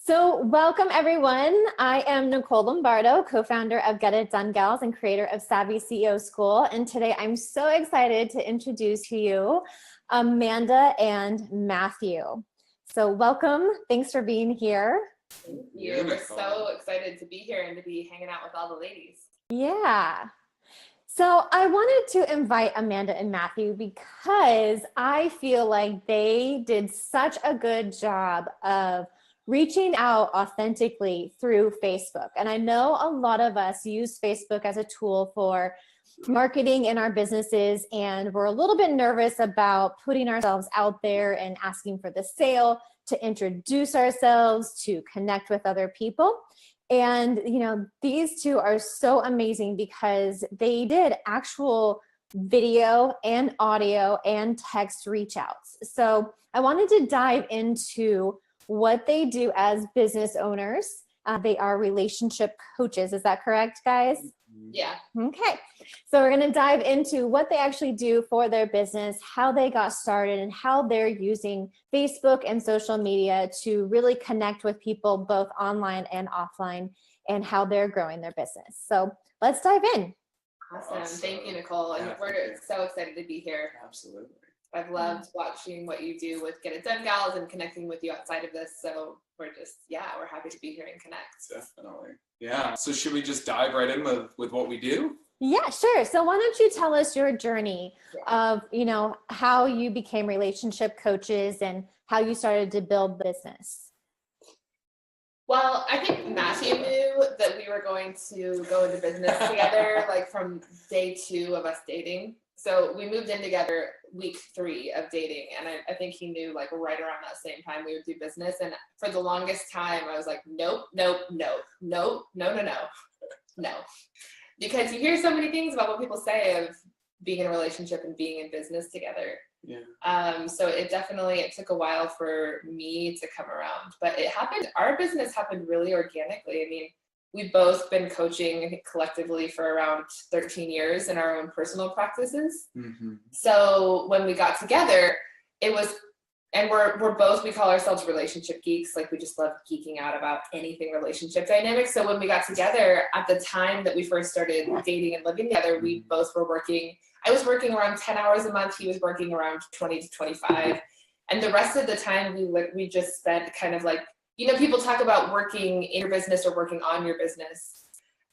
So welcome everyone. I am Nicole Lombardo, co-founder of Get It Done Gals and creator of Savvy CEO School. And today I'm so excited to introduce to you Amanda and Matthew. So welcome. Thanks for being here. Thank you. We're so excited to be here and to be hanging out with all the ladies. Yeah. So I wanted to invite Amanda and Matthew because I feel like they did such a good job of reaching out authentically through Facebook. And I know a lot of us use Facebook as a tool for marketing in our businesses, and we're a little bit nervous about putting ourselves out there and asking for the sale, to introduce ourselves, to connect with other people. And, you know, these two are so amazing because they did actual video and audio and text reach outs. So I wanted to dive into what they do as business owners. They are relationship coaches. Is that correct, guys? Yeah. Okay. So we're going to dive into what they actually do for their business, how they got started, and how they're using Facebook and social media to really connect with people both online and offline, and how they're growing their business. So let's dive in. Awesome. Thank you, Nicole. And we're so excited to be here. Absolutely. I've loved watching what you do with Get It Done Gals and connecting with you outside of this. So we're happy to be here and connect. Definitely. Yeah. So should we just dive right in with what we do? Yeah, sure. So why don't you tell us your journey of, how you became relationship coaches and how you started to build the business? Well, I think Matthew knew that we were going to go into business together, like from day 2 of us dating. So we moved in together week 3 of dating. And I think he knew like right around that same time we would do business. And for the longest time, I was like, nope. Because you hear so many things about what people say of being in a relationship and being in business together. Yeah. So it took a while for me to come around, but our business happened really organically. I mean, we've both been coaching collectively for around 13 years in our own personal practices. Mm-hmm. So when we got together, we're both, we call ourselves relationship geeks. Like we just love geeking out about anything relationship dynamics. So when we got together, at the time that we first started dating and living together, we both were working. I was working around 10 hours a month. He was working around 20 to 25. And the rest of the time we just spent kind of like, people talk about working in your business or working on your business.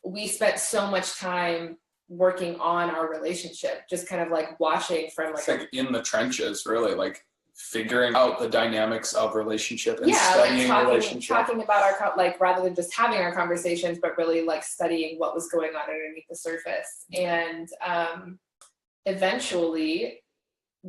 We spent so much time working on our relationship, just kind of like watching from like, it's like in the trenches, really, like figuring out the dynamics of relationship and studying relationship. Talking about rather than just having our conversations, but really like studying what was going on underneath the surface. And eventually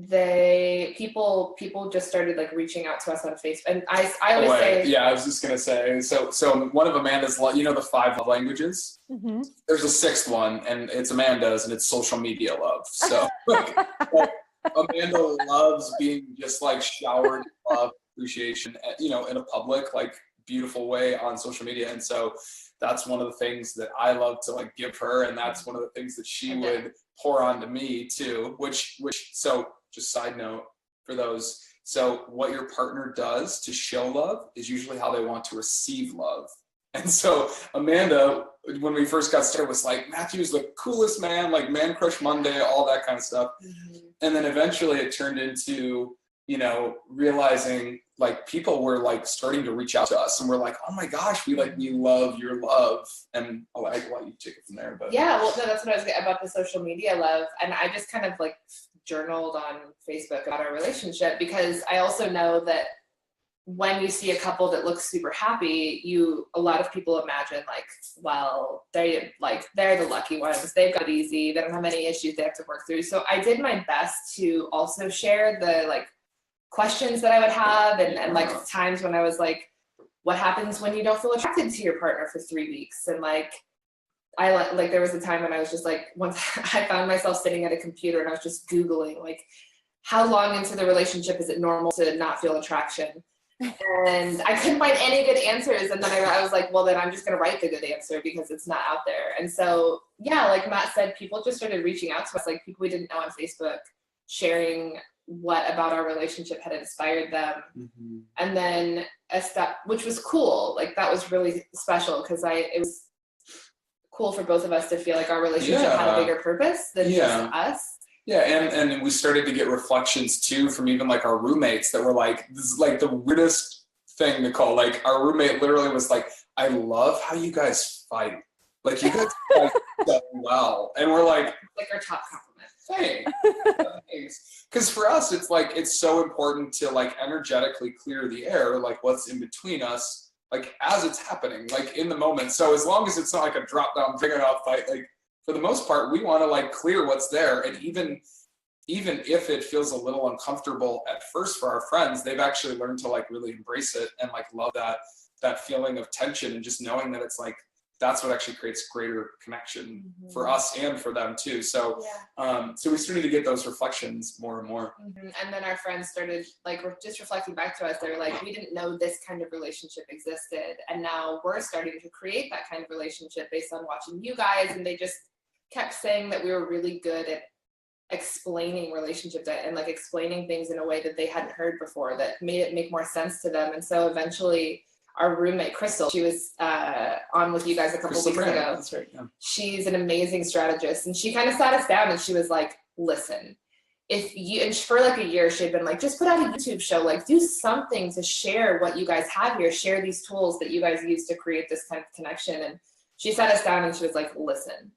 people just started like reaching out to us on Facebook. And I always say, yeah, I was just gonna say, so one of Amanda's, the 5 love languages. Mm-hmm. There's a 6th one, and it's Amanda's, and it's social media love. So Amanda loves being just like showered in love, appreciation, in a public, like beautiful way on social media. And so that's one of the things that I love to like give her. And that's one of the things that she would pour onto me too, which, so just side note for those. So what your partner does to show love is usually how they want to receive love. And so Amanda, when we first got started, was like, Matthew's the coolest man, like Man Crush Monday, all that kind of stuff. Mm-hmm. And then eventually it turned into, realizing like people were like starting to reach out to us and we're like, oh my gosh, we love your love. And I'll let you take it from there. But yeah, well, no, that's what I was getting about the social media love. And I just kind of like journaled on Facebook about our relationship, because I also know that when you see a couple that looks super happy, a lot of people imagine like, well, they're the lucky ones. They've got it easy. They don't have any issues they have to work through. So I did my best to also share the like questions that I would have and like times when I was like, what happens when you don't feel attracted to your partner for 3 weeks? And like, there was a time when I was just like, once I found myself sitting at a computer and I was just Googling like, how long into the relationship is it normal to not feel attraction? And I couldn't find any good answers. And then I was like, well, then I'm just going to write the good answer because it's not out there. And so, yeah, like Matt said, people just started reaching out to us, like people we didn't know on Facebook, sharing what about our relationship had inspired them. And then a step, which was cool, like that was really special because it was cool for both of us to feel like our relationship had a bigger purpose than just us. Yeah, and we started to get reflections too from even like our roommates that were like, this is like the weirdest thing, Nicole. Like our roommate literally was like, I love how you guys fight. Like you guys fight so well. And we're like our top compliment. Thanks. Because for us, it's like, it's so important to like energetically clear the air, like what's in between us, like as it's happening, like in the moment. So as long as it's not like a drop down, figure it out fight, like for the most part, we want to like clear what's there. And even if it feels a little uncomfortable at first for our friends, they've actually learned to like really embrace it and like love that feeling of tension and just knowing that it's like, that's what actually creates greater connection for us and for them too. So, so we started to get those reflections more and more. And then our friends started like, just reflecting back to us. They were like, we didn't know this kind of relationship existed. And now we're starting to create that kind of relationship based on watching you guys. And they just kept saying that we were really good at explaining relationships and like explaining things in a way that they hadn't heard before that made it make more sense to them. And so eventually our roommate, Crystal, she was on with you guys a couple weeks ago. That's right, yeah. She's an amazing strategist. And she kind of sat us down and she was like, listen, and for like a year, she had been like, just put out a YouTube show, like do something to share what you guys have here, share these tools that you guys use to create this kind of connection. And she sat us down and she was like, listen,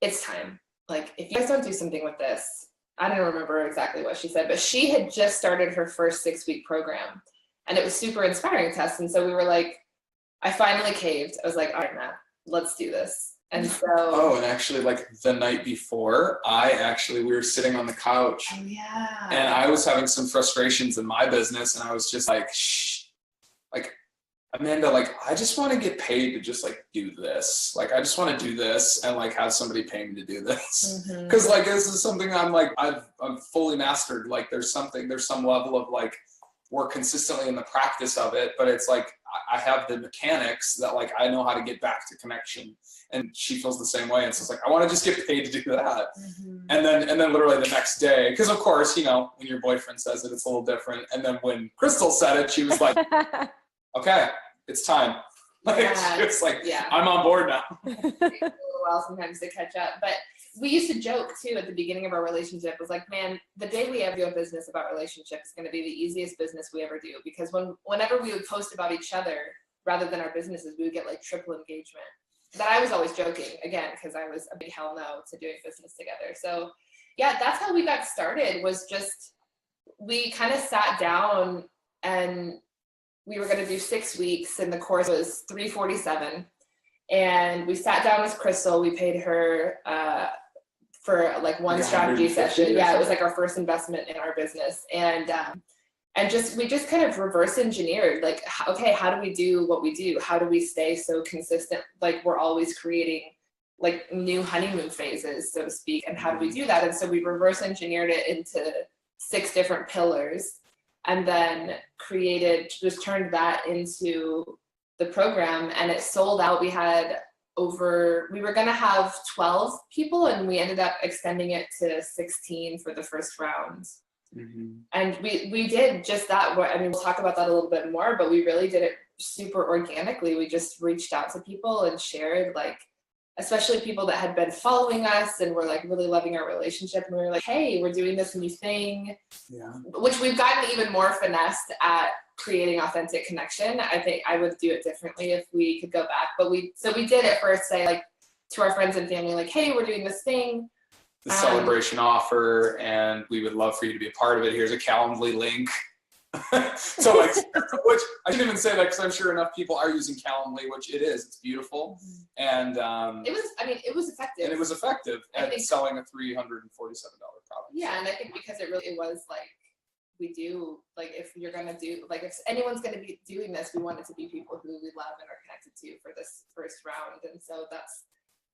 it's time. Like, if you guys don't do something with this, I don't remember exactly what she said, but she had just started her first 6-week program. And it was super inspiring to us. And so we were like, I finally caved. I was like, all right, Matt, let's do this. And so. Oh, and actually like the night before, we were sitting on the couch. Oh, yeah. And I was having some frustrations in my business. And I was just like, shh, like, Amanda, like, I just want to get paid to just like do this. Like, I just want to do this and like have somebody pay me to do this. Cause like, this is something I'm like, I've fully mastered. Like there's some level of like, work consistently in the practice of it, but it's like I have the mechanics that like I know how to get back to connection, and she feels the same way. And so it's like I want to just get paid to do that. And then literally the next day, because of course when your boyfriend says it, it's a little different. And then when Crystal said it, she was like, "Okay, it's time." Like it's like I'm on board now. It takes a little while sometimes to catch up, but. We used to joke too at the beginning of our relationship. It was like, man, the day we ever do a business about relationships is going to be the easiest business we ever do, because whenever we would post about each other rather than our businesses, we would get like triple engagement. That I was always joking, again, because I was a big hell no to doing business together. So yeah, that's how we got started, was just we kind of sat down and we were going to do 6 weeks and the course was $347. And we sat down with Crystal. We paid her for like one strategy session. Yeah, it was like our first investment in our business. And we just kind of reverse engineered, like, okay, how do we do what we do? How do we stay so consistent? Like we're always creating like new honeymoon phases, so to speak. And how do we do that? And so we reverse engineered it into 6 different pillars, and then turned that into the program, and it sold out. We were going to have 12 people, and we ended up extending it to 16 for the first round. And we did just that. I mean, we'll talk about that a little bit more, but we really did it super organically. We just reached out to people and shared, like, especially people that had been following us and were like really loving our relationship. And we were like, hey, we're doing this new thing, which we've gotten even more finessed at creating authentic connection. I think I would do it differently if we could go back. But we did at first say like to our friends and family, like, hey, we're doing this thing. The celebration offer, and we would love for you to be a part of it. Here's a Calendly link. So like, which I shouldn't even say that because I'm sure enough people are using Calendly, which it is. It's beautiful. And it was effective. And it was effective at selling a $347 product. Yeah, and I think because it was like, we do, like, if you're going to do, like, if anyone's going to be doing this, we want it to be people who we love and are connected to for this first round. And so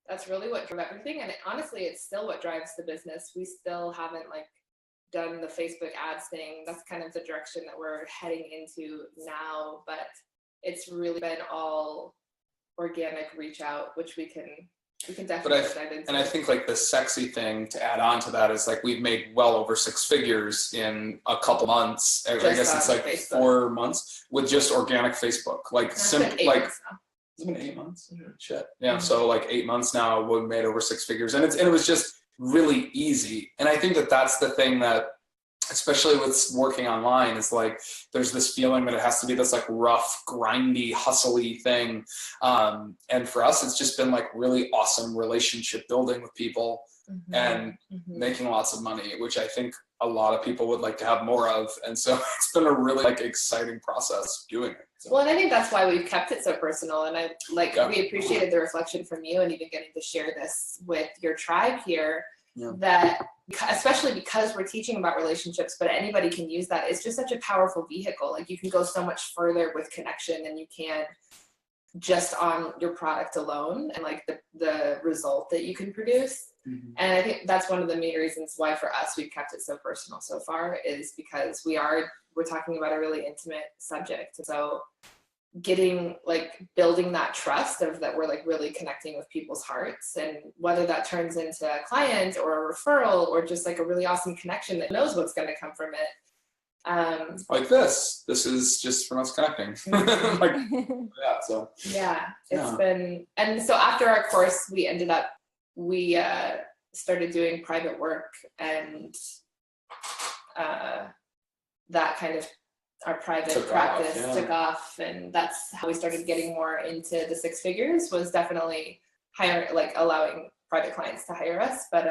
that's really what drove everything. And honestly, it's still what drives the business. We still haven't like done the Facebook ads thing. That's kind of the direction that we're heading into now, but it's really been all organic reach out, which we can We can definitely dive into and I think like the sexy thing to add on to that is like we've made well over 6 figures in a couple months. I guess it's like Facebook. 4 months with just organic Facebook. Like simple, like it's been 8 months. Shit. Yeah. Mm-hmm. So like 8 months now, we've made over 6 figures, and it was just really easy. And I think that that's the thing that, especially with working online, is like there's this feeling that it has to be this like rough, grindy, hustly thing. And for us, it's just been like really awesome relationship building with people and making lots of money, which I think a lot of people would like to have more of. And so it's been a really like exciting process doing it. So. Well, and I think that's why we've kept it so personal. And I we appreciated the reflection from you and even getting to share this with your tribe here. Yeah. That especially because we're teaching about relationships, but anybody can use that. It's just such a powerful vehicle. Like you can go so much further with connection than you can just on your product alone and like the result that you can produce. Mm-hmm. And I think that's one of the main reasons why for us we've kept it so personal so far, is because we're talking about a really intimate subject. So building that trust of that we're like really connecting with people's hearts, and whether that turns into a client or a referral or just like a really awesome connection that knows what's going to come from it. Like this is just from us connecting. It's been, and so after our course, we started doing private work, and that kind of our private practice took off, and that's how we started getting more into the 6 figures, was definitely allowing private clients to hire us. But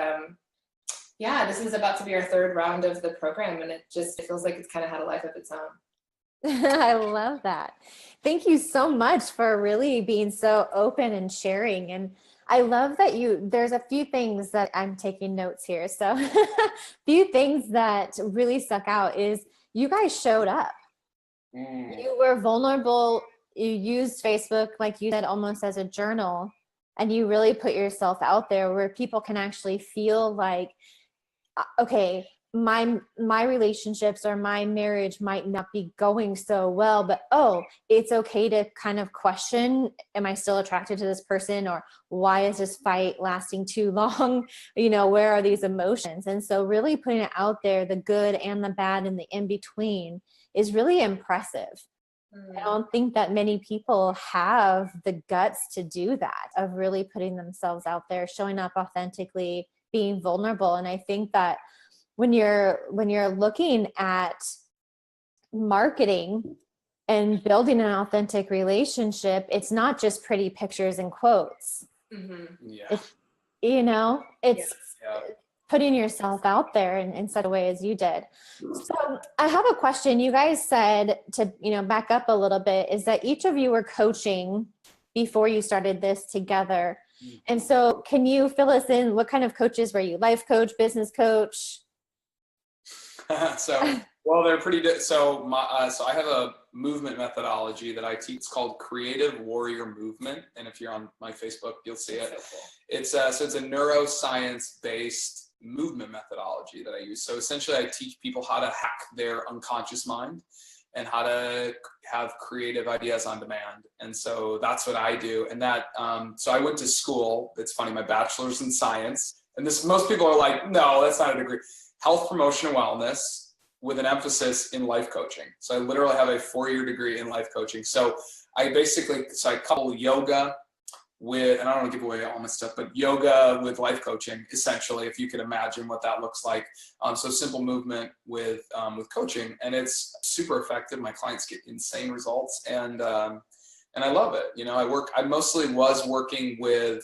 this is about to be our 3rd round of the program, and it feels like it's kind of had a life of its own. I love that. Thank you so much for really being so open and sharing. And I love that there's a few things that I'm taking notes here. So a few things that really stuck out is you guys showed up. You were vulnerable. You used Facebook, like you said, almost as a journal, and you really put yourself out there where people can actually feel like, okay, my relationships or my marriage might not be going so well, but it's okay to kind of question, am I still attracted to this person, or why is this fight lasting too long? Where are these emotions? And so really putting it out there, the good and the bad and the in between, is really impressive. I don't think that many people have the guts to do that, of really putting themselves out there, showing up authentically, being vulnerable. And I think that when you're looking at marketing and building an authentic relationship, it's not just pretty pictures and quotes. Mm-hmm. Yeah. It's putting yourself out there in such a way as you did. So I have a question. You guys said to, back up a little bit, is that each of you were coaching before you started this together. And so can you fill us in? What kind of coaches were you? Life coach, business coach? They're pretty good. So I have a movement methodology that I teach. It's called Creative Warrior Movement. And if you're on my Facebook, you'll see it. It's a neuroscience-based movement methodology that I use. So essentially I teach people how to hack their unconscious mind and how to have creative ideas on demand. And so that's what I do. And that, so I went to school. It's funny, my bachelor's in science. And most people are like, no, that's not a degree. Health promotion and wellness with an emphasis in life coaching. So I literally have a 4-year degree in life coaching. So I couple yoga with, and I don't want to give away all my stuff, but yoga with life coaching, essentially, if you can imagine what that looks like. So simple movement with coaching, and it's super effective. My clients get insane results, and I love it. I mostly was working with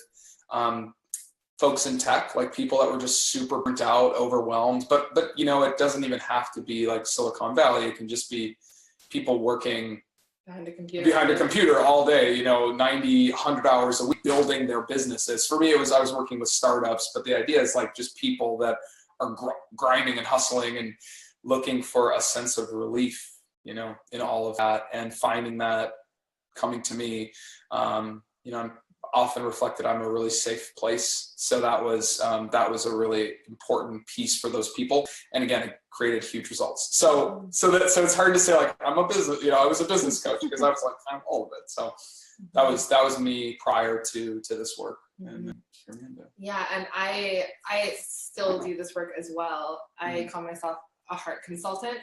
folks in tech, like people that were just super burnt out, overwhelmed, but it doesn't even have to be like Silicon Valley. It can just be people working behind a computer all day, 90, 100 hours a week building their businesses. For me, I was working with startups, but the idea is like just people that are grinding and hustling and looking for a sense of relief, in all of that, and finding that coming to me. often reflected I'm a really safe place. So that was a really important piece for those people. And again, it created huge results. So it's hard to say like I'm a business, I was a business coach because I was like I'm all of it. So that was me prior to this work. And yeah, and I still do this work as well. I call myself a heart consultant.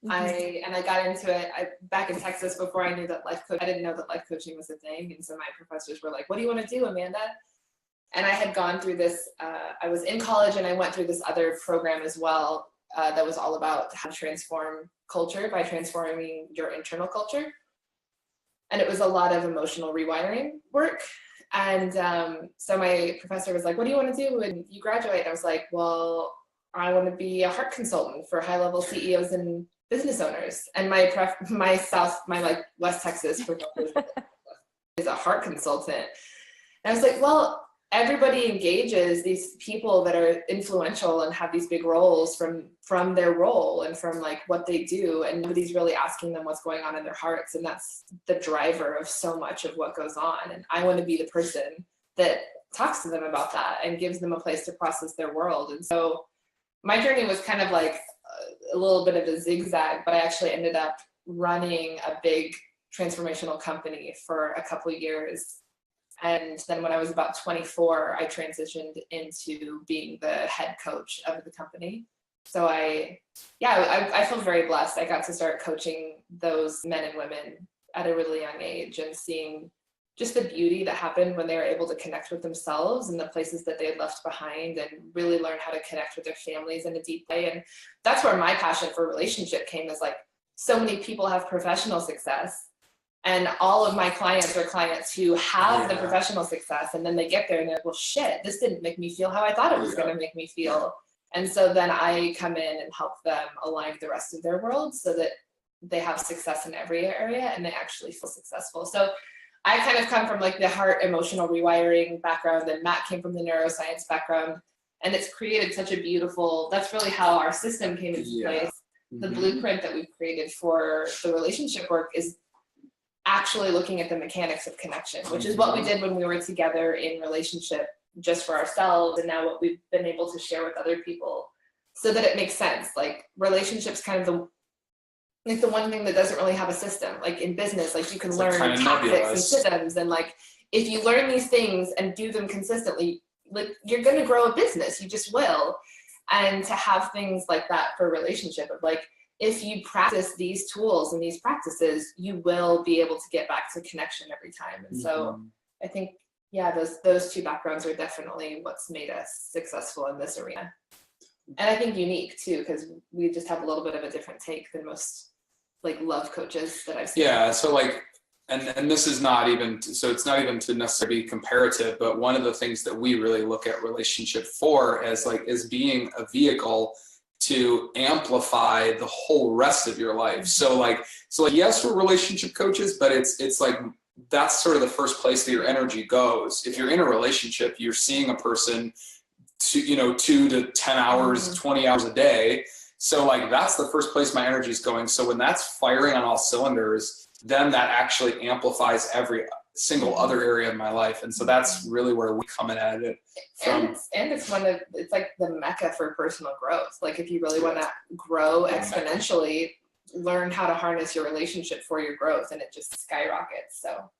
I got into it back in Texas before I knew that I didn't know that life coaching was a thing. And so my professors were like, what do you want to do, Amanda? And I had gone through this, I was in college and I went through this other program as well that was all about how to transform culture by transforming your internal culture. And it was a lot of emotional rewiring work. And so my professor was like, what do you want to do when you graduate? And I was like, well, I want to be a heart consultant for high-level CEOs and business owners. And my West Texas professor is a heart consultant. And I was like, well, everybody engages these people that are influential and have these big roles from their role and from like what they do, and nobody's really asking them what's going on in their hearts, and that's the driver of so much of what goes on. And I want to be the person that talks to them about that and gives them a place to process their world. And so my journey was kind of like a little bit of a zigzag, but I actually ended up running a big transformational company for a couple of years. And then when I was about 24, I transitioned into being the head coach of the company. So I feel very blessed. I got to start coaching those men and women at a really young age and seeing just the beauty that happened when they were able to connect with themselves and the places that they had left behind and really learn how to connect with their families in a deep way. And that's where my passion for relationship came, is like so many people have professional success. And all of my clients are clients who have the professional success, and then they get there and they're like, well, shit, this didn't make me feel how I thought it was going to make me feel. And so then I come in and help them align the rest of their world so that they have success in every area and they actually feel successful. So I kind of come from like the heart emotional rewiring background, and Matt came from the neuroscience background. And it's created such a beautiful, that's really how our system came into place. The blueprint that we've created for the relationship work is actually looking at the mechanics of connection, which is what we did when we were together in relationship just for ourselves, and now what we've been able to share with other people so that it makes sense. Like relationships kind of the one thing that doesn't really have a system. Like in business, like you can learn tactics and systems, and like if you learn these things and do them consistently, like you're going to grow a business, you just will. And to have things like that for a relationship of like, if you practice these tools and these practices, you will be able to get back to connection every time. And so I think, those two backgrounds are definitely what's made us successful in this arena. And I think unique too, because we just have a little bit of a different take than most like love coaches that I've seen. Yeah. So like, and this is not even, so it's not even to necessarily be comparative, but one of the things that we really look at relationship for is being a vehicle to amplify the whole rest of your life. So like yes, we're relationship coaches, but it's like that's sort of the first place that your energy goes. If you're in a relationship, you're seeing a person 2 to 10 hours, 20 hours a day. So like that's the first place my energy is going. So when that's firing on all cylinders, then that actually amplifies every single other area of my life. And so that's really where we come in at it from. And it's like the mecca for personal growth. Like if you really want to grow exponentially, learn how to harness your relationship for your growth, and it just skyrockets. So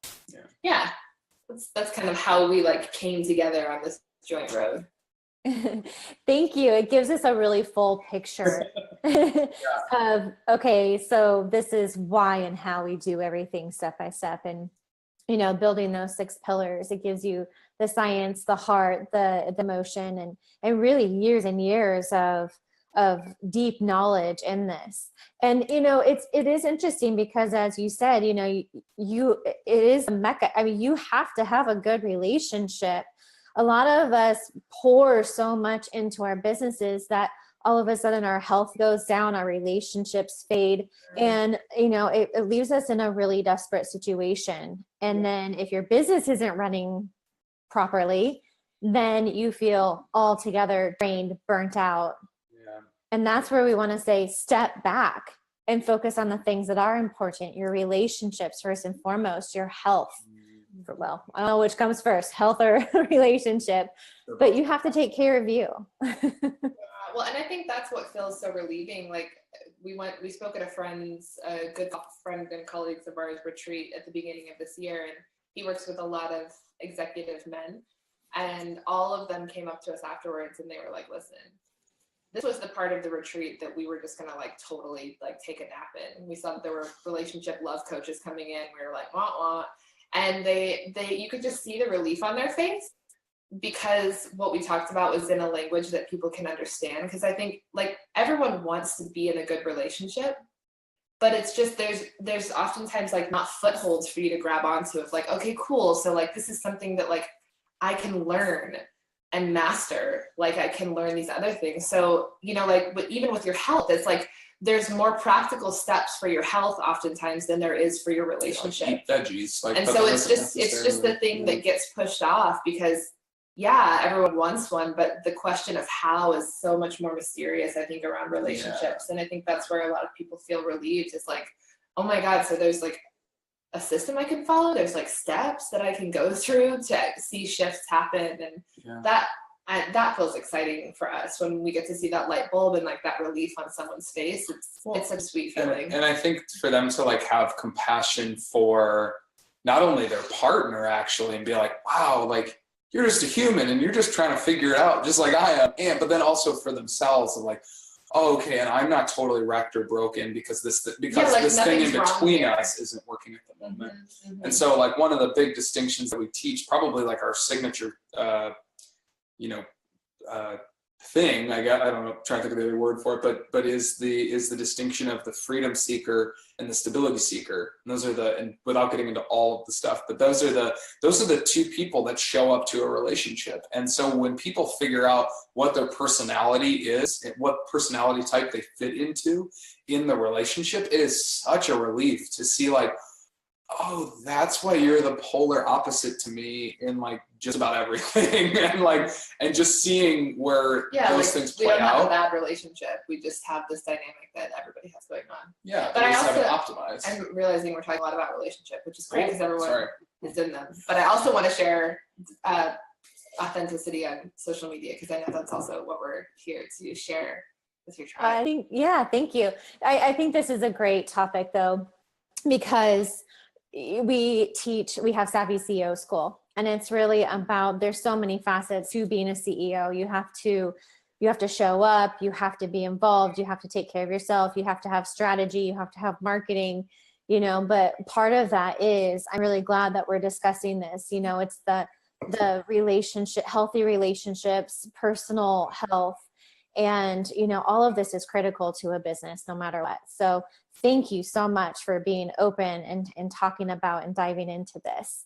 that's kind of how we like came together on this joint road. Thank you. It gives us a really full picture of, okay, so this is why and how we do everything step by step. And building those 6 pillars, it gives you the science, the heart, the emotion, and really years and years of deep knowledge in this. And, it is interesting because as you said, it is a mecca. I mean, you have to have a good relationship. A lot of us pour so much into our businesses that all of a sudden our health goes down, our relationships fade, and it leaves us in a really desperate situation. And then if your business isn't running properly, then you feel altogether drained, burnt out. And that's where we want to say step back and focus on the things that are important, your relationships first and foremost, your health. well, I don't know which comes first, health or relationship, but you have to take care of you. Well, and I think that's what feels so relieving. Like we spoke at a good friend and colleagues of ours retreat at the beginning of this year, and he works with a lot of executive men, and all of them came up to us afterwards and they were like, listen, this was the part of the retreat that we were just gonna like totally like take a nap in. We saw that there were relationship love coaches coming in. We were like, wah, wah. And you could just see the relief on their face, because what we talked about was in a language that people can understand. Because I think like everyone wants to be in a good relationship, but it's just there's oftentimes like not footholds for you to grab onto of like, okay, cool. So like this is something that like I can learn and master. Like I can learn these other things. So, you know, like even with your health, it's like there's more practical steps for your health oftentimes than there is for your relationship. Eat veggies. Like, and so it's just the thing that gets pushed off because yeah, everyone wants one, but the question of how is so much more mysterious, I think, around relationships. Yeah. And I think that's where a lot of people feel relieved. It's like, oh my God, so there's like a system I can follow. There's like steps that I can go through to see shifts happen. And that feels exciting for us when we get to see that light bulb and like that relief on someone's face. It's a sweet feeling. And I think for them to like have compassion for not only their partner actually and be like, wow, like you're just a human and you're just trying to figure it out just like I am. But then also for themselves of like, oh, okay, and I'm not totally wrecked or broken because this thing in between us isn't working at the moment. Mm-hmm. And so like one of the big distinctions that we teach, probably like our signature, thing, I don't know, I'm trying to think of the other word for it, but is the distinction of the freedom seeker and the stability seeker. And those are and without getting into all of the stuff, but those are the two people that show up to a relationship. And so when people figure out what their personality is and what personality type they fit into in the relationship, it is such a relief to see like, oh, that's why you're the polar opposite to me in like just about everything. and just seeing where those things play out. We don't have a bad relationship. We just have this dynamic that everybody has going on. Yeah, but I also have it optimized. I'm realizing we're talking a lot about relationship, which is great because everyone is in them. But I also want to share authenticity on social media because I know that's also what we're here to share with your tribe. Thank you. I think this is a great topic though, because we have Savvy CEO School, and it's really about, there's so many facets to being a CEO. You have to show up, you have to be involved, you have to take care of yourself, you have to have strategy, you have to have marketing, but part of that is, I'm really glad that we're discussing this, it's the relationship, healthy relationships, personal health, and all of this is critical to a business no matter what. So thank you so much for being open and talking about and diving into this.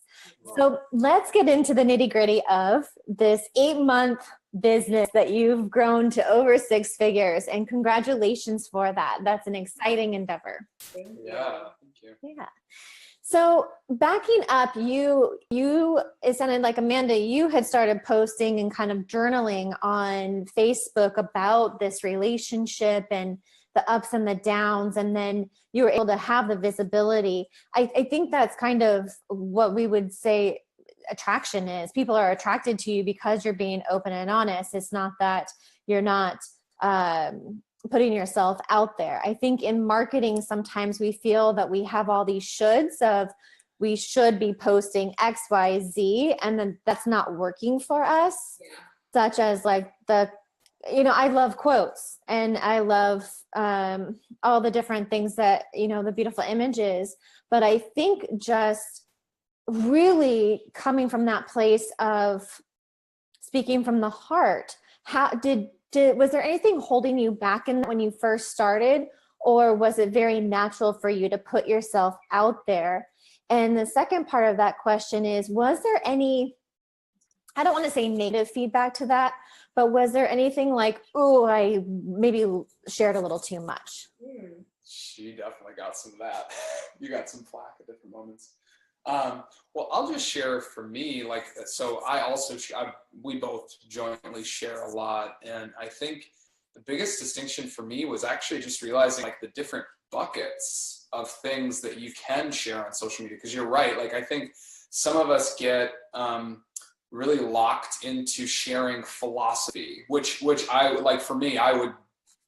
So let's get into the nitty-gritty of this 8-month business that you've grown to over 6 figures, and congratulations for that. That's an exciting endeavor. Yeah, thank you. Yeah. So backing up, it sounded like, Amanda, you had started posting and kind of journaling on Facebook about this relationship and the ups and the downs, and then you were able to have the visibility. I think that's kind of what we would say attraction is. People are attracted to you because you're being open and honest. It's not that you're not putting yourself out there. I think in marketing, sometimes we feel that we have all these shoulds of we should be posting X, Y, Z, and then that's not working for us. Yeah. Such as like I love quotes and I love all the different things that, the beautiful images, but I think just really coming from that place of speaking from the heart, was there anything holding you back in when you first started, or was it very natural for you to put yourself out there? And the second part of that question is, was there any, I don't want to say negative feedback to that, but was there anything like, oh, I maybe shared a little too much? She definitely got some of that. You got some flack at different moments. Well, I'll just share for me, so we both jointly share a lot. And I think the biggest distinction for me was actually just realizing the different buckets of things that you can share on social media. Because you're right. I think some of us get really locked into sharing philosophy, which I like. For me, I would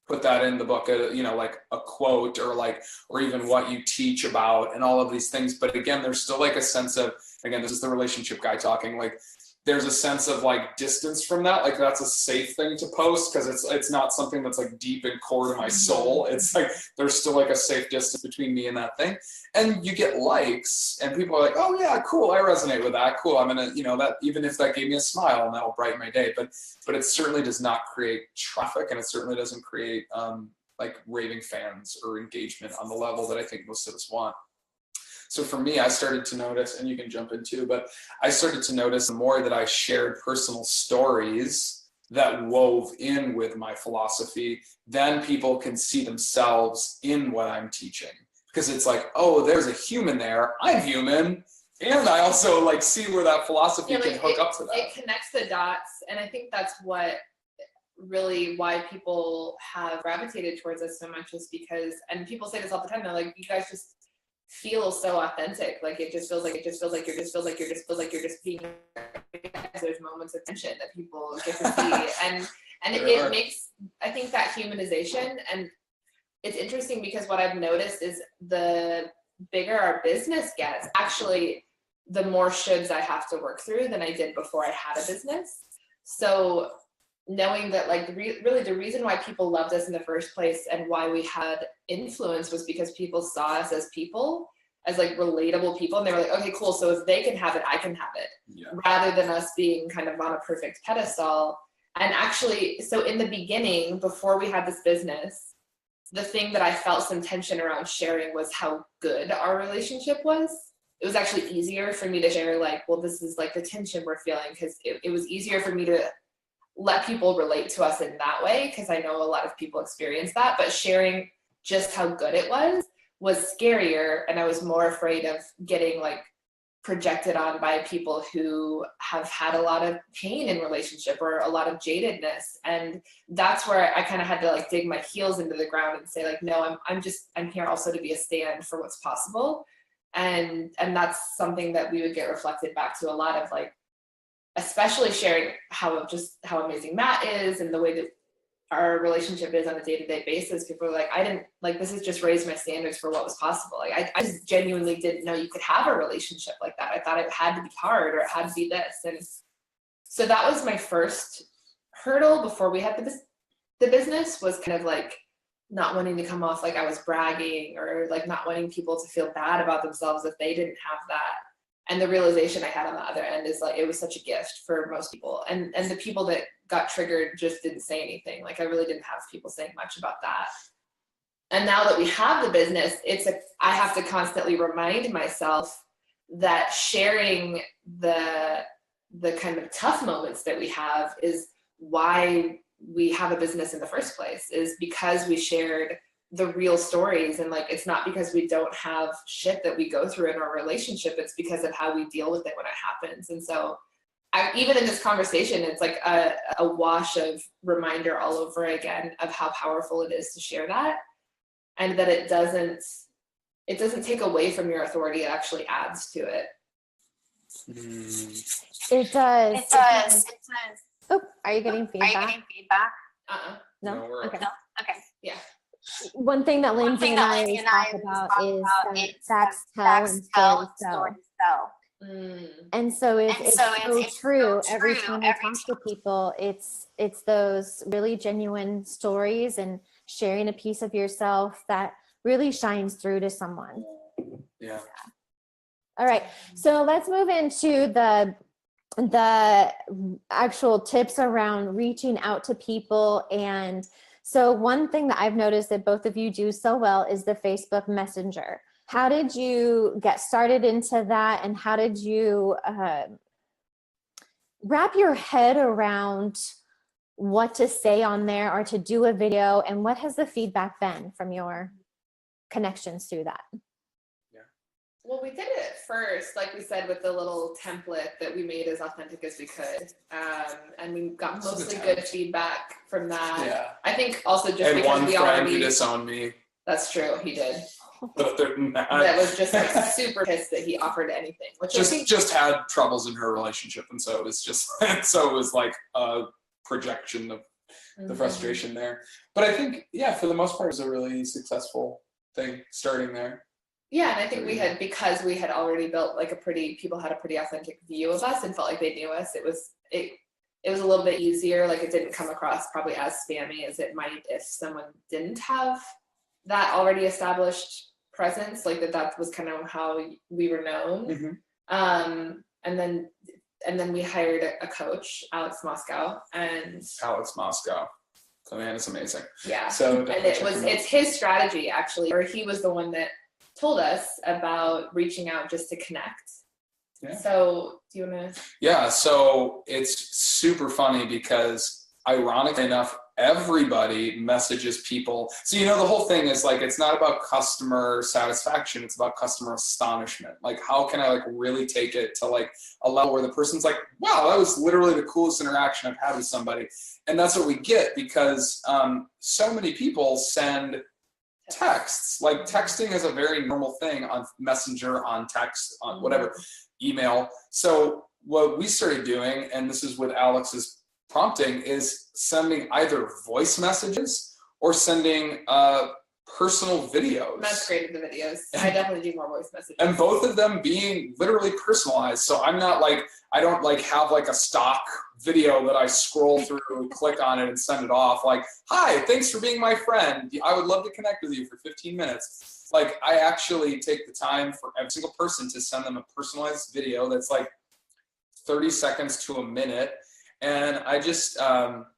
put that in the book, you know, like a quote or even what you teach about and all of these things. But again, there's still like a sense of, again, this is the relationship guy talking, like there's a sense of like distance from that. Like that's a safe thing to post because it's not something that's like deep and core to my soul. It's like there's still like a safe distance between me and that thing. And you get likes and people are like, oh yeah, cool, I resonate with that. Cool, I'm gonna, you know, that even if that gave me a smile and that'll brighten my day. But it certainly does not create traffic, and it certainly doesn't create like raving fans or engagement on the level that I think most of us want. So for me, I started to notice, and you can jump in too, but I started to notice the more that I shared personal stories that wove in with my philosophy, then people can see themselves in what I'm teaching. Because it's like, oh, there's a human there, I'm human, and I also like see where that philosophy can hook up to that. It connects the dots, and I think that's what really why people have gravitated towards us so much is because, and people say this all the time, they're like, you guys just feel so authentic. Like it just feels like you're just being, there's moments of tension that people get to see. And it makes, I think, that humanization. And it's interesting because what I've noticed is the bigger our business gets, actually, the more shoulds I have to work through than I did before I had a business. So knowing that like really the reason why people loved us in the first place and why we had influence was because people saw us as people, as like relatable people, and they were like, okay, cool, so if they can have it, I can have it. Yeah. Rather than us being kind of on a perfect pedestal. And actually, so in the beginning, before we had this business, the thing that I felt some tension around sharing was how good our relationship was. It was actually easier for me to share like, well, this is like the tension we're feeling, because it was easier for me to let people relate to us in that way, because I know a lot of people experience that. But sharing just how good it was scarier, and I was more afraid of getting like projected on by people who have had a lot of pain in relationship or a lot of jadedness. And that's where I kind of had to like dig my heels into the ground and say like, no, I'm here also to be a stand for what's possible. And that's something that we would get reflected back to a lot of, like, especially sharing how amazing Matt is and the way that our relationship is on a day-to-day basis. People are like, I didn't, like, this has just raised my standards for what was possible. Like, I just genuinely didn't know you could have a relationship like that. I thought it had to be hard or it had to be this. And so that was my first hurdle before we had the business, was kind of like not wanting to come off like I was bragging, or like not wanting people to feel bad about themselves if they didn't have that. And the realization I had on the other end is like, it was such a gift for most people. And the people that got triggered just didn't say anything. Like, I really didn't have people saying much about that. And now that we have the business, I have to constantly remind myself that sharing the kind of tough moments that we have is why we have a business in the first place, is because we shared the real stories. And like, it's not because we don't have shit that we go through in our relationship, it's because of how we deal with it when it happens. And so even in this conversation, it's like a wash of reminder all over again of how powerful it is to share that, and that it doesn't take away from your authority, it actually adds to it. It does. Oh, are you getting feedback? No? Okay. Yeah. One thing that Lindsay and I talk about is facts tell and stories sell. And so it's so true. Every time I talk to people, it's those really genuine stories and sharing a piece of yourself that really shines through to someone. Yeah. All right. So let's move into the actual tips around reaching out to people. And so one thing that I've noticed that both of you do so well is the Facebook Messenger. How did you get started into that? And how did you wrap your head around what to say on there or to do a video? And what has the feedback been from your connections through that? Well, we did it first, like we said, with the little template that we made as authentic as we could. And we got mostly good feedback from that. Yeah. I think also just and because one we friend already who disowned me. That's true, he did. But other than that was just like super pissed that he offered anything. Which just had troubles in her relationship, and so it was just so it was like a projection of the frustration there. But I think, yeah, for the most part, it was a really successful thing starting there. Yeah, and I think because we had already built like people had a pretty authentic view of us and felt like they knew us. It was a little bit easier. Like it didn't come across probably as spammy as it might if someone didn't have that already established presence. Like that was kind of how we were known. And then we hired a coach, Alex Moscow. So man, it's amazing. Yeah. So and it's his strategy actually, or he was the one that told us about reaching out just to connect. Yeah. So do you want to? Yeah. So it's super funny because ironically enough, everybody messages people. So, the whole thing is like, it's not about customer satisfaction. It's about customer astonishment. Like, how can I like really take it to like a level where the person's like, wow, that was literally the coolest interaction I've had with somebody. And that's what we get because so many people send texts. Like texting is a very normal thing on Messenger, on text, on whatever, email. So what we started doing, and this is with Alex's prompting, is sending either voice messages or sending personal videos. That's great with the videos. I definitely do more voice messages. And both of them being literally personalized. So I'm not like, I don't like have like a stock video that I scroll through, click on it and send it off. Like, hi, thanks for being my friend. I would love to connect with you for 15 minutes. Like I actually take the time for every single person to send them a personalized video that's like 30 seconds to a minute. And I just, sometimes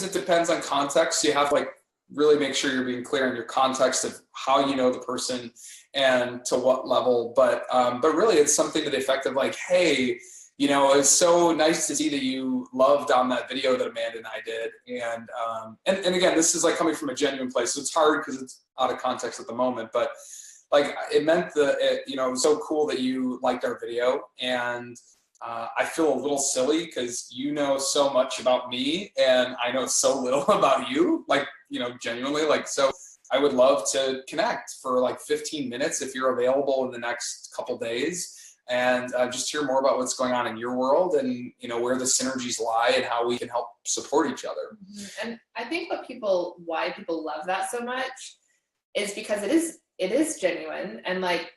it depends on context. So you have to like really make sure you're being clear in your context of how you know the person and to what level. But really it's something to the effect of like, hey, it's so nice to see that you loved on that video that Amanda and I did. And again, this is like coming from a genuine place. So it's hard because it's out of context at the moment, but like it meant that, it was so cool that you liked our video. And I feel a little silly because you know so much about me and I know so little about you, like, genuinely. Like, so I would love to connect for like 15 minutes if you're available in the next couple days and just hear more about what's going on in your world and, where the synergies lie and how we can help support each other. And I think why people love that so much is because it is genuine. And like,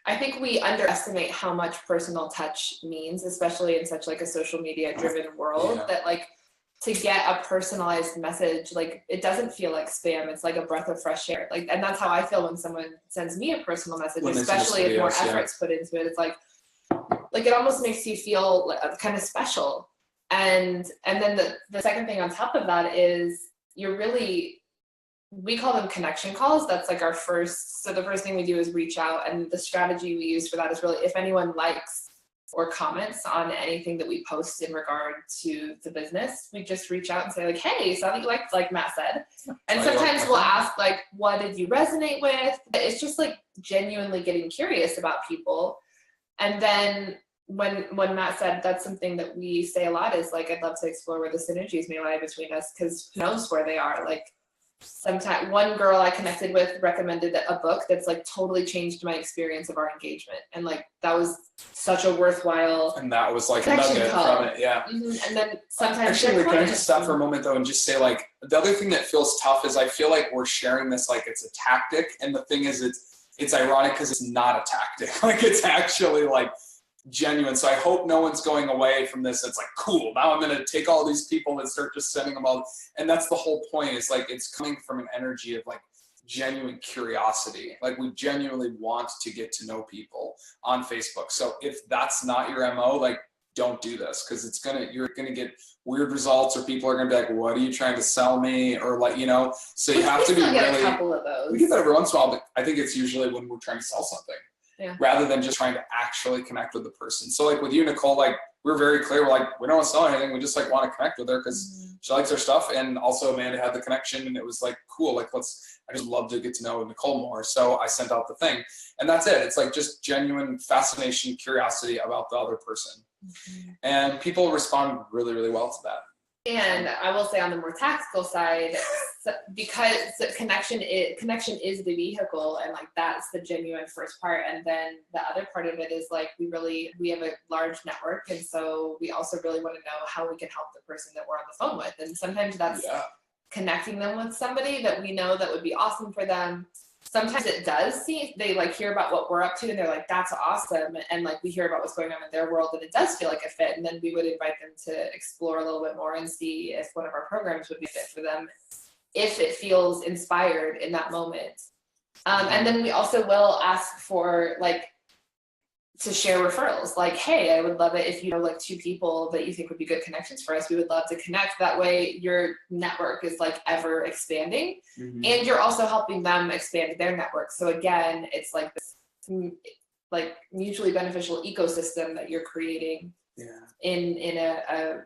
I think we underestimate how much personal touch means, especially in such like a social media driven world, that like to get a personalized message, like it doesn't feel like spam. It's like a breath of fresh air. Like, and that's how I feel when someone sends me a personal message, especially if more effort's put into it. It's like it almost makes you feel like, kind of special. And then the second thing on top of that is we call them connection calls. That's like the first thing we do is reach out. And the strategy we use for that is really if anyone likes or comments on anything that we post in regard to the business, we just reach out and say like, hey, saw that you liked, like Matt said. And sometimes we'll ask like, what did you resonate with? It's just like genuinely getting curious about people. And then when Matt said that's something that we say a lot is like, I'd love to explore where the synergies may lie between us because who knows where they are. Like, sometimes one girl I connected with recommended a book that's like totally changed my experience of our engagement, and like that was such a worthwhile. And that was like a nugget from it, yeah. And then sometimes actually, can I just stop for a moment though and just say like the other thing that feels tough is I feel like we're sharing this like it's a tactic, and the thing is it's ironic because it's not a tactic. Like it's actually like genuine. So I hope no one's going away from this. It's like, cool, now I'm going to take all these people and start just sending them all. And that's the whole point. It's like, it's coming from an energy of like genuine curiosity. Like we genuinely want to get to know people on Facebook. So if that's not your MO, like don't do this because you're going to get weird results or people are going to be like, what are you trying to sell me? Or like, so you have to be really, a couple of those. We get that every once in a while, but I think it's usually when we're trying to sell something. Yeah. Rather than just trying to actually connect with the person. So like with you, Nicole, like we're very clear. We're like, we don't want to sell anything. We just like want to connect with her because she likes our stuff. And also Amanda had the connection and it was like, cool. Like I just love to get to know Nicole more. So I sent out the thing and that's it. It's like just genuine fascination, curiosity about the other person. And people respond really, really well to that. And I will say on the more tactical side, because connection is the vehicle, and like that's the genuine first part. And then the other part of it is like we have a large network, and so we also really want to know how we can help the person that we're on the phone with. And sometimes that's connecting them with somebody that we know that would be awesome for them. Sometimes it does they like hear about what we're up to and they're like, that's awesome. And like we hear about what's going on in their world and it does feel like a fit. And then we would invite them to explore a little bit more and see if one of our programs would be fit for them, if it feels inspired in that moment. And then we also will ask for like to share referrals. Like, hey, I would love it if you know like 2 people that you think would be good connections for us. We would love to connect. That way your network is like ever expanding, and you're also helping them expand their network. So again, it's like this like mutually beneficial ecosystem that you're creating in a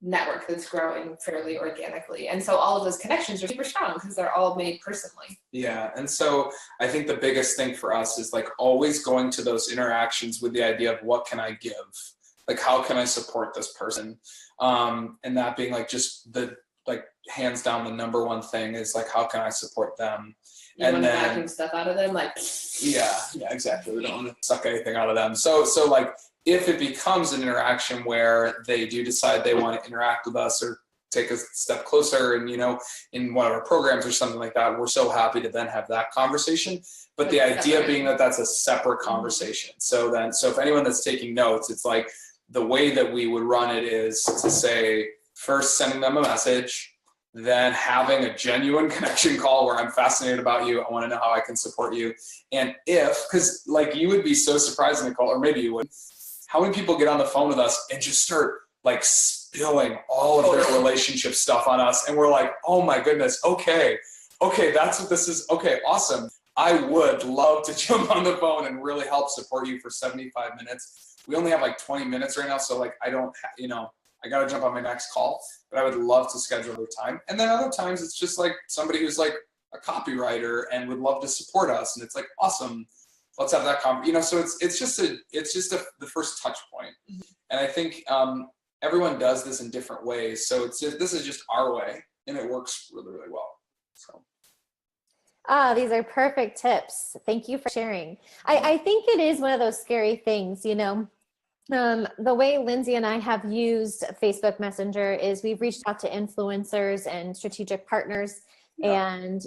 network that's growing fairly organically. And so all of those connections are super strong because they're all made personally. Yeah. And so I think the biggest thing for us is like always going to those interactions with the idea of what can I give? Like, how can I support this person? And that being like just the like hands down the number one thing is like, how can I support them? You and want to vacuum stuff out of them, like yeah, exactly. We don't want to suck anything out of them. So like if it becomes an interaction where they do decide they want to interact with us or take a step closer and, you know, in one of our programs or something like that, we're so happy to then have that conversation. But the idea being that that's a separate conversation. So if anyone that's taking notes, it's like the way that we would run it is to say, first sending them a message, then having a genuine connection call where I'm fascinated about you. I want to know how I can support you. And because like you would be so surprised, Nicole, or maybe you would, how many people get on the phone with us and just start like spilling all of their relationship stuff on us. And we're like, oh my goodness. Okay. That's what this is. Okay. Awesome. I would love to jump on the phone and really help support you for 75 minutes. We only have like 20 minutes right now. So like, I don't, I got to jump on my next call, but I would love to schedule the time. And then other times it's just like somebody who's like a copywriter and would love to support us. And it's like, awesome. Let's have that so it's just the first touch point. And I think everyone does this in different ways. So this is just our way and it works really, really well. So. These are perfect tips. Thank you for sharing. I think it is one of those scary things, the way Lindsay and I have used Facebook Messenger is we've reached out to influencers and strategic partners and,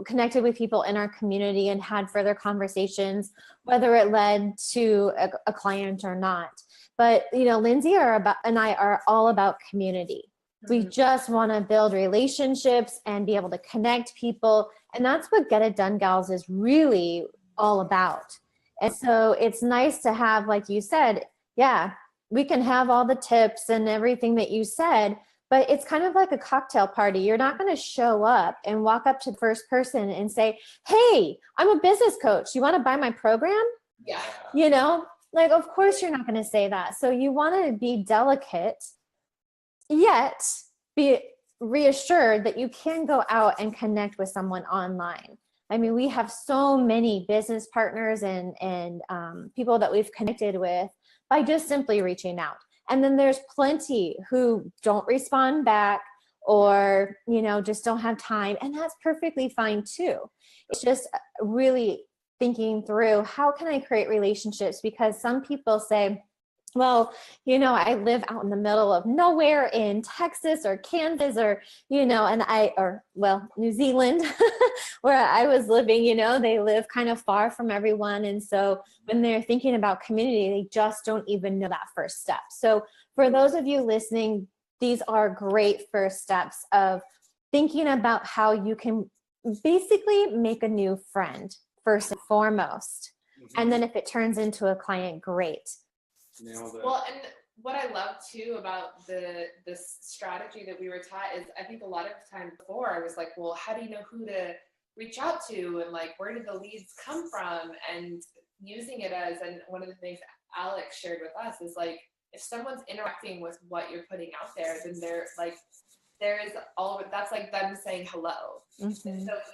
connected with people in our community and had further conversations, whether it led to a client or not. But, Lindsay and I are all about community. We just want to build relationships and be able to connect people. And that's what Get It Done Gals is really all about. And so it's nice to have, like you said, we can have all the tips and everything that you said, but it's kind of like a cocktail party. You're not going to show up and walk up to the first person and say, hey, I'm a business coach. You want to buy my program? Yeah. Of course you're not going to say that. So you want to be delicate, yet be reassured that you can go out and connect with someone online. I mean, we have so many business partners and people that we've connected with by just simply reaching out. And then there's plenty who don't respond back or, just don't have time. And that's perfectly fine too. It's just really thinking through how can I create relationships? Because some people say, well, I live out in the middle of nowhere in Texas or Kansas or, New Zealand, where I was living, they live kind of far from everyone. And so when they're thinking about community, they just don't even know that first step. So for those of you listening, these are great first steps of thinking about how you can basically make a new friend first and foremost. And then if it turns into a client, great. Well, and what I love too about this strategy that we were taught is I think a lot of times before I was like, well, how do you know who to reach out to and like where did the leads come from, and using it as, and one of the things Alex shared with us is like if someone's interacting with what you're putting out there, then there is all of it. That's like them saying hello. And so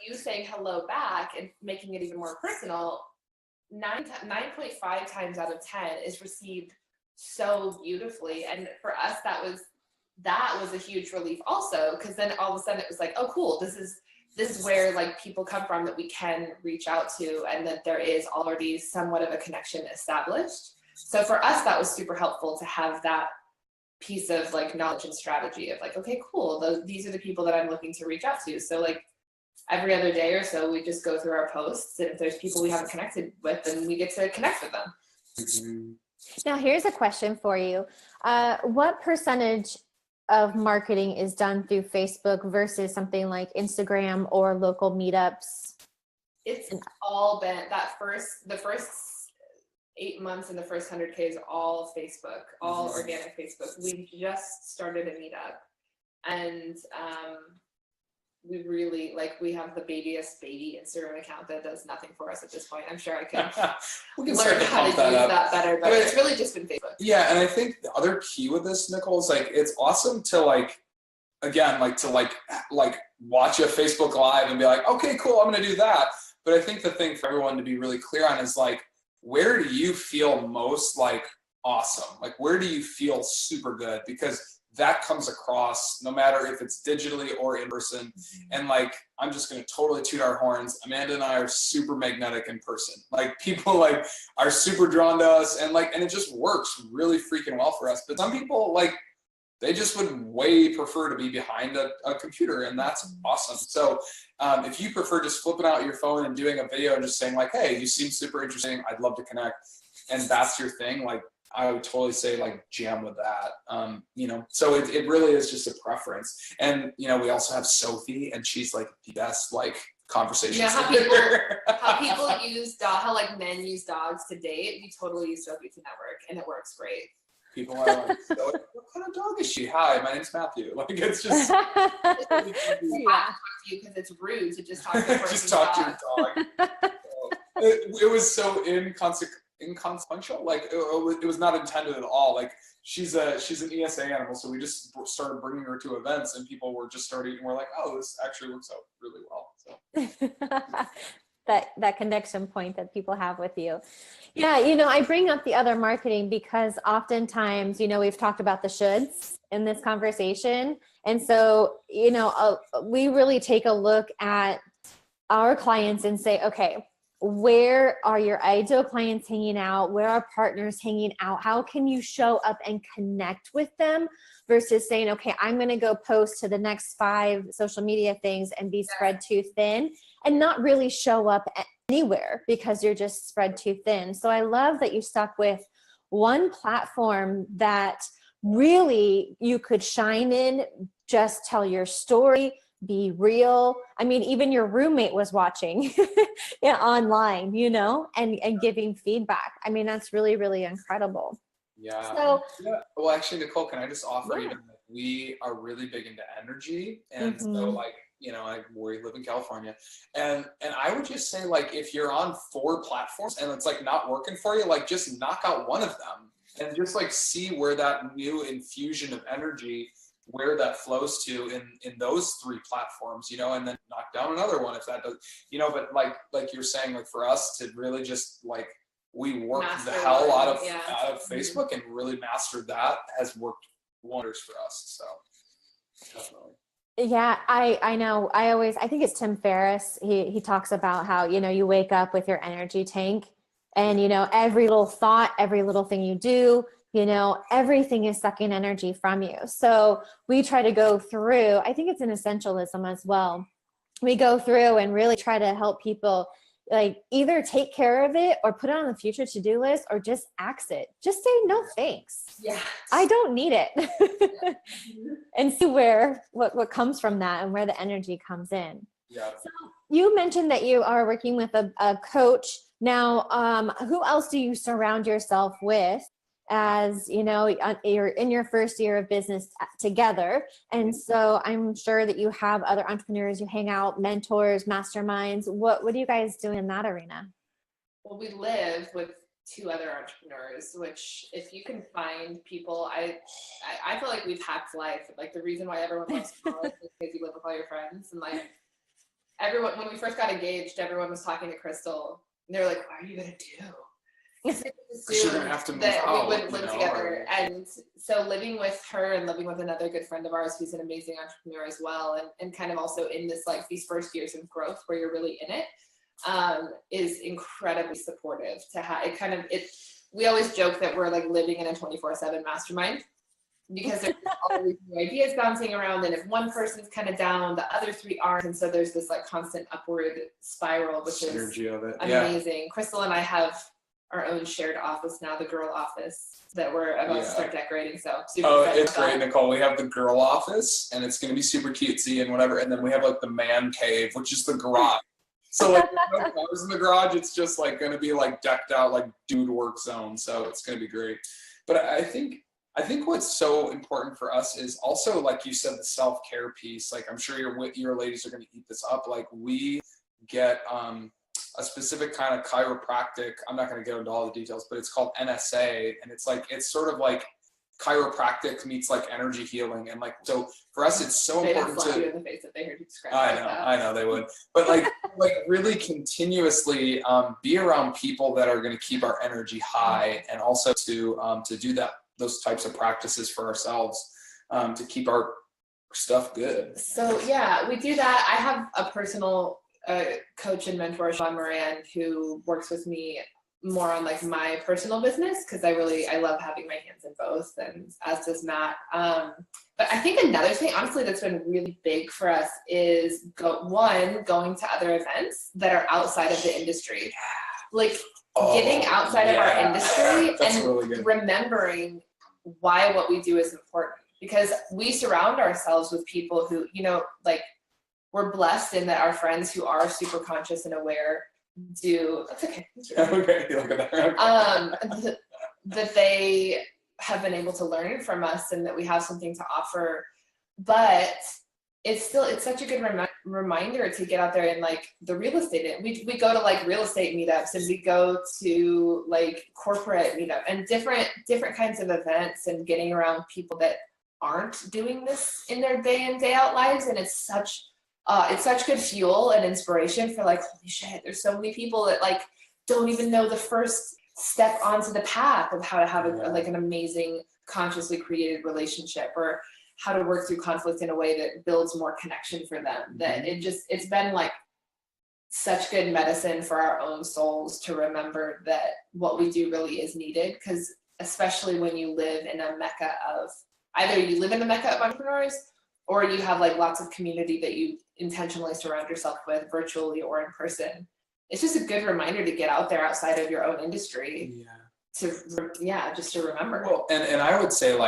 you saying hello back and making it even more personal, 9.5 times out of 10 is received so beautifully. And for us, that was that was a huge relief also, because then all of a sudden it was like, oh, cool, this is where like people come from that we can reach out to, and that there is already somewhat of a connection established. So for us, that was super helpful to have that piece of like knowledge and strategy of like, okay, cool, these are the people that I'm looking to reach out to. So like every other day or so, we just go through our posts, and if there's people we haven't connected with, then we get to connect with them. Mm-hmm. Now, here's a question for you. What percentage of marketing is done through Facebook versus something like Instagram or local meetups? It's all been the first 8 months and the first 100K is all Facebook, all organic Facebook. We just started a meetup, and we really we have the babyest baby Instagram account that does nothing for us at this point. I'm sure I can learn how to use that better, but it's really just been Facebook. Yeah, and I think the other key with this, Nicole, is like it's awesome to watch a Facebook Live and be like, okay, cool, I'm gonna do that. But I think the thing for everyone to be really clear on is like, where do you feel most like awesome? Like, where do you feel super good? Because that comes across no matter if it's digitally or in person. And like, I'm just going to totally toot our horns. Amanda and I are super magnetic in person. Like, people like are super drawn to us, and it just works really freaking well for us. But some people they just would way prefer to be behind a computer, and that's awesome. So if you prefer just flipping out your phone and doing a video and just saying like, hey, you seem super interesting, I'd love to connect, and that's your thing, like, I would totally say jam with that. So it really is just a preference. And, we also have Sophie, and she's the best conversation. Yeah, how people men use dogs to date. We totally use Sophie to network, and it works great. People are like, so what kind of dog is she? Hi, my name's Matthew. It's just because it's rude to just talk to a just talk to your dog. It was so inconsequential. It was not intended at all. She's an ESA animal, so we just started bringing her to events, and people were just starting, and we're like, oh, this actually works out really well. So that connection point that people have with you. Yeah, I bring up the other marketing because oftentimes, we've talked about the shoulds in this conversation. And so, we really take a look at our clients and say, okay, where are your ideal clients hanging out? Where are partners hanging out? How can you show up and connect with them versus saying, okay, I'm going to go post to the next 5 social media things and be spread too thin and not really show up anywhere because you're just spread too thin. So I love that you stuck with one platform that really you could shine in, just tell your story, be real. I mean, even your roommate was watching online, and giving feedback. I mean, that's really, really incredible. Yeah. So, well, actually, Nicole, can I just offer you, we are really big into energy. And so we live in California, and I would just say, if you're on 4 platforms and it's not working for you, just knock out one of them and just see where that new infusion of energy, where that flows to in those 3 platforms, and then knock down another one if that does, but like you're saying, for us to really just we worked the hell out of Facebook and really mastered that has worked wonders for us. So definitely. Yeah, I know. I think it's Tim Ferriss. He talks about how, you wake up with your energy tank and, every little thought, every little thing you do, everything is sucking energy from you. So we try to go through, I think it's an essentialism as well. We go through and really try to help people either take care of it or put it on the future to-do list or just axe it. Just say no thanks. Yeah. I don't need it. And see what comes from that and where the energy comes in. Yeah. So you mentioned that you are working with a coach. Now, who else do you surround yourself with? As you're in your first year of business together. And so I'm sure that you have other entrepreneurs, you hang out, mentors, masterminds. What are you guys doing in that arena? Well, we live with 2 other entrepreneurs, which if you can find people, I feel like we've hacked life. The reason why everyone loves college is because you live with all your friends. And everyone, when we first got engaged, everyone was talking to Crystal and they were like, what are you going to do? Because you're gonna have to move that out, we wouldn't you live know, together. And so living with her and living with another good friend of ours who's an amazing entrepreneur as well, and kind of also in this like these first years of growth where you're really in it, is incredibly supportive to have it. We always joke that we're like living in a 24/7 mastermind, because there's all these new ideas bouncing around, and if one person's kind of down, the other three aren't, and so there's this like constant upward spiral, which synergy is of it. amazing. Yeah. Crystal and I have our own shared office now, the girl office, that we're about to start decorating. So super excited. It's great, Nicole. We have the girl office, and it's going to be super cutesy and whatever. And then we have like the man cave, which is the garage. So like no cars in the garage. It's just like going to be like decked out like dude work zone. So it's going to be great. But I think what's so important for us is also, like you said, the self-care piece. Like I'm sure your ladies are going to eat this up. Like we get a specific kind of chiropractic. I'm not going to go into all the details, but it's called NSA, and it's sort of like chiropractic meets like energy healing, and like so for us, it's so important to. You in the face if they heard you describe I know they would, but like really continuously be around people that are going to keep our energy high, and also to do those types of practices for ourselves to keep our stuff good. So yeah, we do that. I have a personal coach and mentor, Sean Moran, who works with me more on like my personal business, because I love having my hands in both, and as does Matt. But I think another thing, honestly, that's been really big for us is going to other events that are outside of the industry, like getting outside of our industry and really remembering why what we do is important, because we surround ourselves with people who, like, we're blessed in that our friends who are super conscious and aware that's okay. Okay, look at that. That they have been able to learn from us, and that we have something to offer. But it's such a good reminder to get out there and like the real estate. We go to like real estate meetups, and we go to like corporate meetup and different kinds of events, and getting around people that aren't doing this in their day in, day out lives. And it's such good fuel and inspiration for like, holy shit, there's so many people that like don't even know the first step onto the path of how to have an amazing consciously created relationship, or how to work through conflict in a way that builds more connection for them. That it's been like such good medicine for our own souls to remember that what we do really is needed, because especially when you live in a mecca of, either you live in a mecca of entrepreneurs, or you have like lots of community that you intentionally surround yourself with virtually or in person. It's just a good reminder to get out there outside of your own industry. Just to remember. Well, and I would say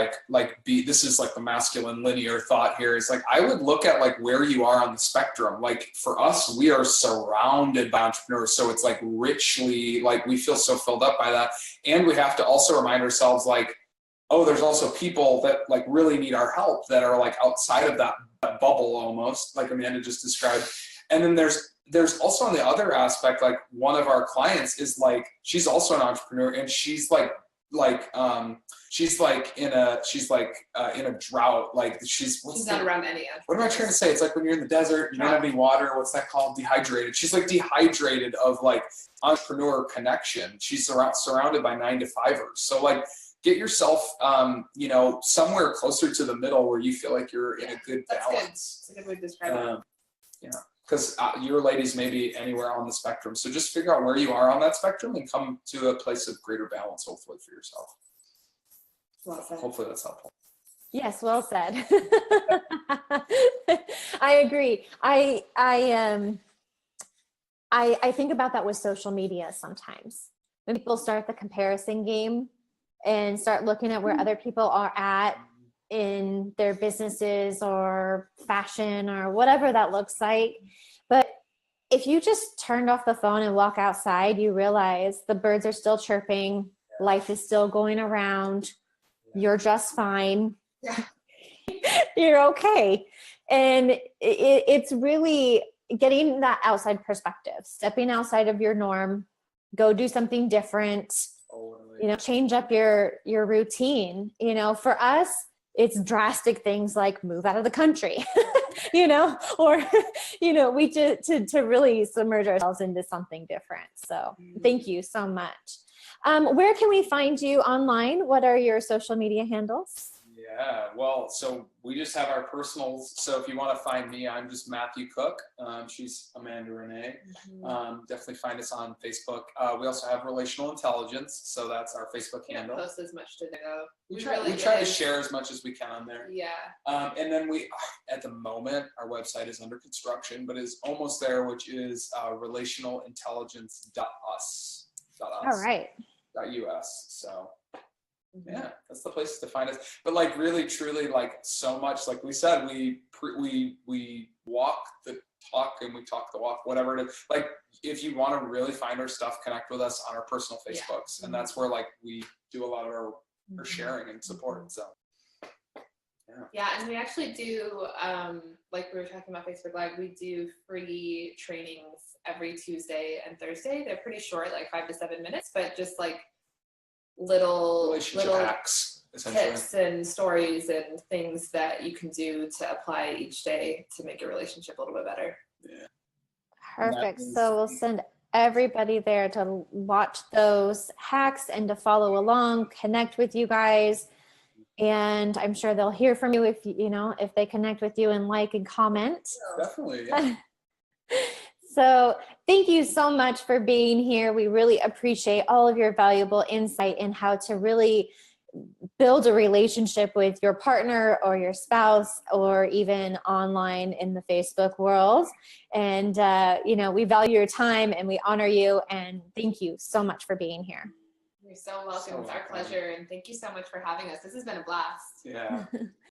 this is like the masculine linear thought here, is like, I would look at like where you are on the spectrum. Like for us, we are surrounded by entrepreneurs. So it's like richly, like we feel so filled up by that. And we have to also remind ourselves like, oh, there's also people that like really need our help that are like outside of that bubble almost, like Amanda just described. And then there's also on the other aspect, like one of our clients is like, she's also an entrepreneur, and she's in a drought. Like she's not around any. What am I trying to say? It's like when you're in the desert, you don't have any water. What's that called? Dehydrated. She's like dehydrated of like entrepreneur connection. She's surrounded by 9-to-5ers. So like, get yourself, somewhere closer to the middle where you feel like you're in a good balance. That's a good way to describe it. Because your ladies may be anywhere on the spectrum. So just figure out where you are on that spectrum and come to a place of greater balance, hopefully, for yourself. Well said. Hopefully that's helpful. Yes, well said. I agree. I think about that with social media sometimes. When people start the comparison game and start looking at where other people are at in their businesses or fashion or whatever that looks like. But if you just turned off the phone and walk outside, you realize the birds are still chirping, life is still going around, you're just fine, you're okay. And it's really getting that outside perspective, stepping outside of your norm, go do something different. Change up your routine. For us, it's drastic things like move out of the country, or, we to really submerge ourselves into something different. So thank you so much. Where can we find you online? What are your social media handles? Yeah, well, so we just have our personals. So if you want to find me, I'm just Matthew Cooke. She's Amanda Ranae. Definitely find us on Facebook. We also have Relational Intelligence, so that's our Facebook handle. Post as much to go. We try to share as much as we can on there. Yeah. And then at the moment, our website is under construction, but is almost there, which is relationalintelligence.us. All right. .us. So. Yeah, that's the place to find us. But like really, truly, like so much, like we said, we walk the talk and we talk the walk, whatever it is. Like if you want to really find our stuff, connect with us on our personal Facebooks. And that's where like we do a lot of our sharing and support. So yeah, and we actually do, like we were talking about Facebook Live, we do free trainings every Tuesday and Thursday. They're pretty short, like 5 to 7 minutes, but just like little hacks, tips and stories and things that you can do to apply each day to make your relationship a little bit better. Yeah. Perfect. So we'll send everybody there to watch those hacks and to follow along, connect with you guys. And I'm sure they'll hear from you if they connect with you and like and comment. Definitely. Yeah. So thank you so much for being here. We really appreciate all of your valuable insight in how to really build a relationship with your partner or your spouse, or even online in the Facebook world. And, we value your time and we honor you. And thank you so much for being here. You're so welcome. It's our pleasure. And thank you so much for having us. This has been a blast. Yeah.